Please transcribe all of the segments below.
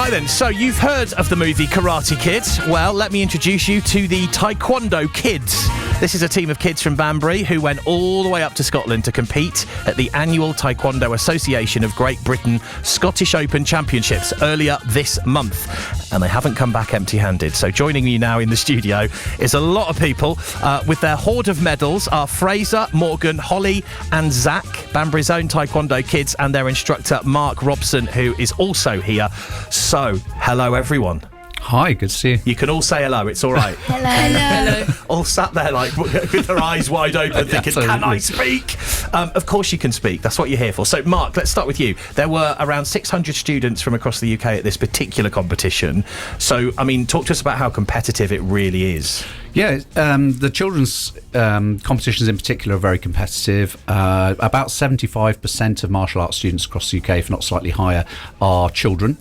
Right then, so you've heard of the movie Karate Kid. Well, let me introduce you to the Taekwondo Kids. This is a team of kids from Banbury who went all the way up to Scotland to compete at the annual Taekwondo Association of Great Britain Scottish Open Championships earlier this month. And they haven't come back empty-handed. So joining me now in the studio is a lot of people with their hoard of medals are Fraser, Morgan, Holly and Zach, Banbury's own Taekwondo kids, and their instructor Mark Robson, who is also here. So, hello everyone. Hi, good to see you. You can all say hello, it's all right. Hello. All sat there like with their eyes wide open thinking, can I speak? Of course you can speak, that's what you're here for. So Mark, let's start with you. There were around 600 students from across the UK at this particular competition. So, I mean, talk to us about how competitive it really is. Yeah, the children's competitions in particular are very competitive. About 75% of martial arts students across the UK, if not slightly higher, are children.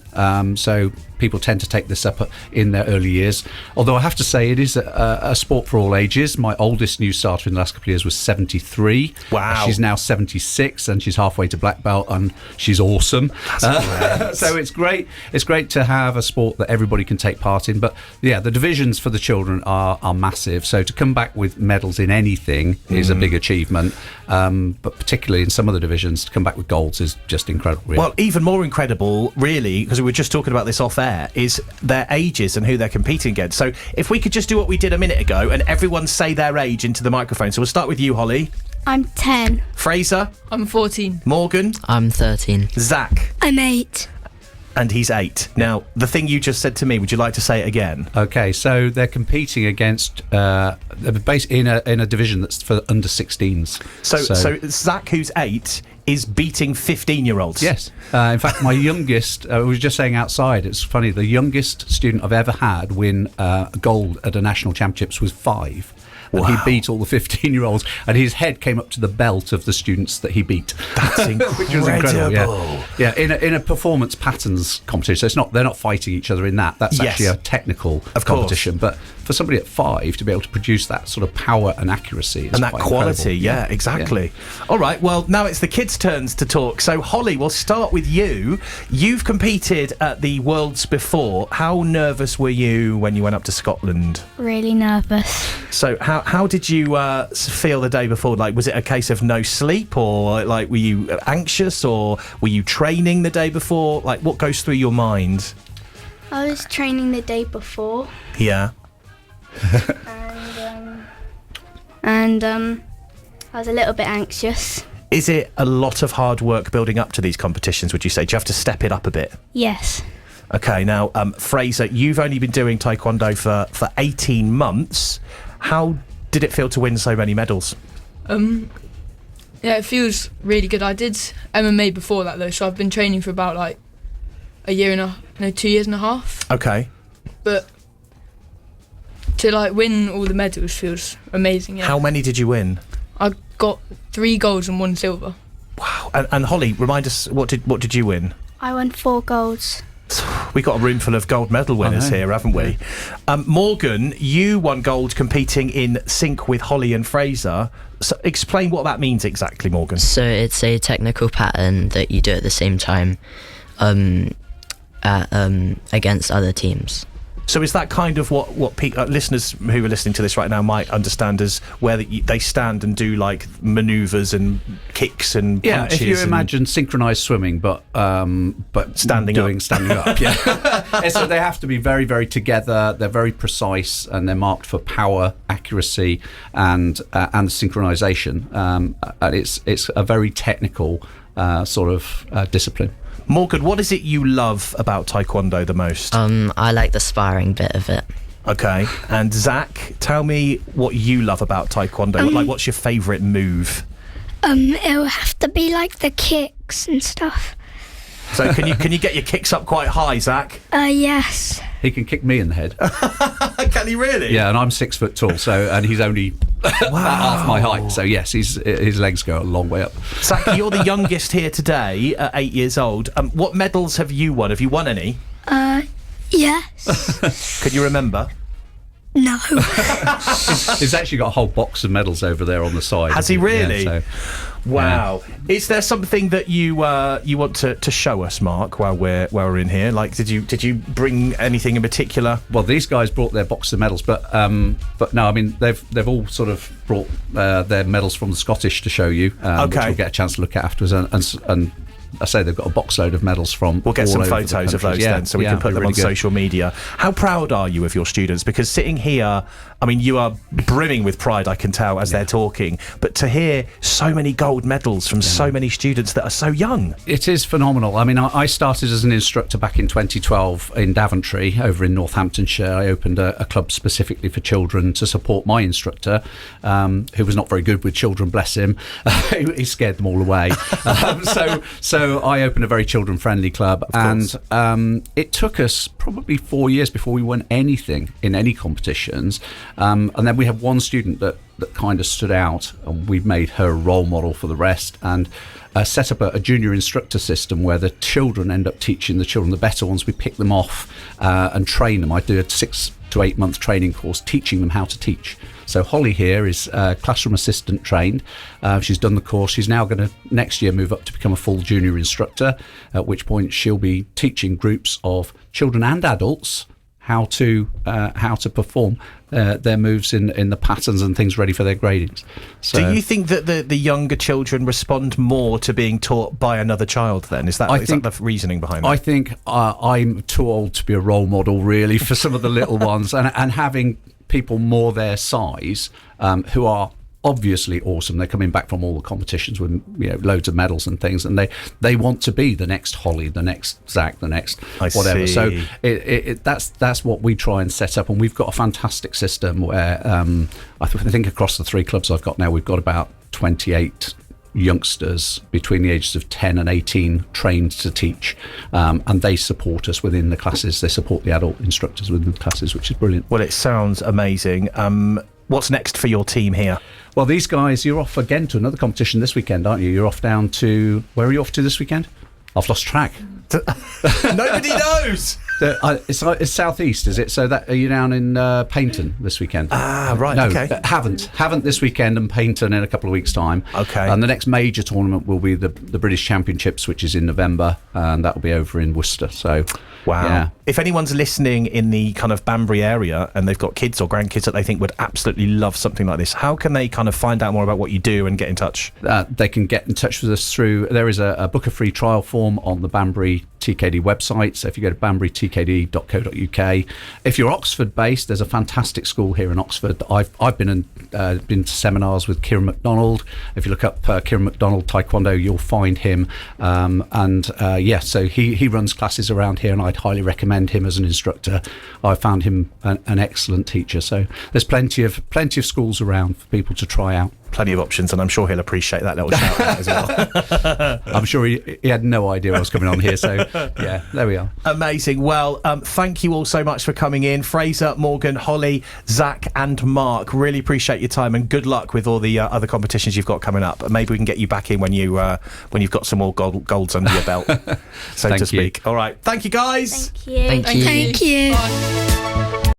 So people tend to take this up in their early years. Although I have to say it is a sport for all ages. My oldest new starter in the last couple of years was 73. Wow. She's now 76 and she's halfway to black belt and she's awesome. So it's great. It's great to have a sport that everybody can take part in. But yeah, the divisions for the children are massive. So to come back with medals in anything is a big achievement. But particularly in some of the divisions, to come back with golds is just incredible. Really. Well, even more incredible, really, because we were just talking about this off air, is their ages and who they're competing against. So if we could just do what we did a minute ago and everyone say their age into the microphone. So we'll start with you, Holly. I'm 10. Fraser. I'm 14. Morgan. I'm 13. Zach. I'm 8. And he's 8. Now, the thing you just said to me, would you like to say it again? Okay, so they're competing against they're based in a division that's for under 16s. So Zach, who's 8, is beating 15-year-olds. Yes. In fact, my youngest, we were just saying outside, it's funny, the youngest student I've ever had win gold at a national championships was 5. And Wow. he beat all the 15-year-olds, and his head came up to the belt of the students that he beat. That's incredible. Which was incredible. Yeah, in a performance patterns competition. So they're not fighting each other in that. That's actually a technical competition. But for somebody at 5 to be able to produce that sort of power and accuracy is and that quite quality, incredible. yeah, exactly. Yeah. All right, well, now it's the kids' turns to talk. So, Holly, we'll start with you. You've competed at the Worlds before. How nervous were you when you went up to Scotland? Really nervous. So, how did you feel the day before? Like, was it a case of no sleep, or like were you anxious, or were you training the day before? Like, what goes through your mind? I was training the day before. Yeah. and I was a little bit anxious. Is it a lot of hard work building up to these competitions, would you say? Do you have to step it up a bit? Yes. Okay, now, Fraser, you've only been doing Taekwondo for 18 months. How did it feel to win so many medals? Yeah, it feels really good. I did MMA before that though, so I've been training for about like a year and a 2 years and a half. Okay. But to like win all the medals feels amazing. Yeah. How many did you win? I got 3 golds and 1 silver. Wow. And Holly, remind us, what did you win? I won 4 golds. We've got a room full of gold medal winners here, haven't we? Morgan, you won gold competing in sync with Holly and Fraser. So explain what that means exactly, Morgan. So it's a technical pattern that you do at the same time against other teams. So is that kind of what listeners who are listening to this right now might understand as where they stand and do like manoeuvres and kicks and punches? Yeah, if you imagine synchronised swimming, but standing up. Yeah. So they have to be very, very together. They're very precise and they're marked for power, accuracy, and synchronisation. And it's a very technical sort of discipline. Morgan, what is it you love about Taekwondo the most? I like the sparring bit of it. Okay. And Zach, tell me what you love about Taekwondo. What's your favourite move? It'll have to be like the kicks and stuff. So can you get your kicks up quite high, Zach? Yes. He can kick me in the head. Can he really? Yeah, and I'm 6 foot tall, and he's only half my height. So yes, his legs go a long way up. Zach, you're the youngest here today, at 8 years old. What medals have you won? Have you won any? Yes. Could you remember? No. He's actually got a whole box of medals over there on the side. Has he really? Yeah, Wow. Yeah. Is there something that you want to show us, Mark, while we're in here? Like, did you bring anything in particular? Well, these guys brought their box of medals, but no, I mean they've all sort of brought their medals from the Scottish to show you, which we'll get a chance to look at afterwards, and I say they've got a box load of medals from. We'll get all some over photos the of those country. then, so we can put them on social media. How proud are you of your students? Because sitting here, I mean, you are brimming with pride, I can tell, as they're talking. But to hear so many gold medals from so many students that are so young. It is phenomenal. I mean, I started as an instructor back in 2012 in Daventry, over in Northamptonshire. I opened a club specifically for children to support my instructor, who was not very good with children, bless him. He scared them all away. So I opened a very children-friendly club, and it took us probably 4 years before we won anything in any competitions. And then we had one student that kind of stood out, and we've made her a role model for the rest, and set up a junior instructor system where the children end up teaching the children. The better ones, we pick them off and train them. I do a 6 to 8 month training course teaching them how to teach. So Holly here is classroom assistant trained. She's done the course. She's now going to next year move up to become a full junior instructor, at which point she'll be teaching groups of children and adults how to perform their moves in the patterns and things ready for their gradings. So, do you think that the younger children respond more to being taught by another child then? Is that the reasoning behind that? I think I'm too old to be a role model, really, for some of the little ones, and having people more their size who are obviously awesome. They're coming back from all the competitions with loads of medals and things, and they want to be the next Holly, the next Zach, the next whatever. So that's what we try and set up, and we've got a fantastic system where I think across the 3 clubs I've got now, we've got about 28 youngsters between the ages of 10 and 18 trained to teach, and they support us within the classes. They support the adult instructors within the classes, which is brilliant. Well, it sounds amazing. What's next for your team here? Well, these guys, you're off again to another competition this weekend, aren't you? You're off down to... Where are you off to this weekend? I've lost track. Nobody knows. It's southeast, is it? So that are you down in Paynton this weekend? Ah, right. No, okay. Haven't this weekend, and Paynton in a couple of weeks' time. Okay. And the next major tournament will be the British Championships, which is in November, and that will be over in Worcester. So, wow. Yeah. If anyone's listening in the kind of Banbury area and they've got kids or grandkids that they think would absolutely love something like this, how can they kind of find out more about what you do and get in touch? They can get in touch with us through... There is a book a free trial form on the Banbury TKD website. So if you go to banburytkd.co.uk. If you're Oxford based, there's a fantastic school here in Oxford. I've been to seminars with Kieran MacDonald. If you look up Kieran MacDonald Taekwondo, you'll find him. So he runs classes around here, and I'd highly recommend him as an instructor. I found him an excellent teacher. So there's plenty of schools around for people to try out. Plenty of options, and I'm sure he'll appreciate that little shout out as well. I'm sure he had no idea I was coming on here, so yeah, there we are. Amazing. Well, thank you all so much for coming in. Fraser, Morgan, Holly, Zach and Mark, really appreciate your time, and good luck with all the other competitions you've got coming up. Maybe we can get you back in when you've got some more golds under your belt, so to speak. You. All right. Thank you, guys. Thank you. Thank you. Thank you. Bye.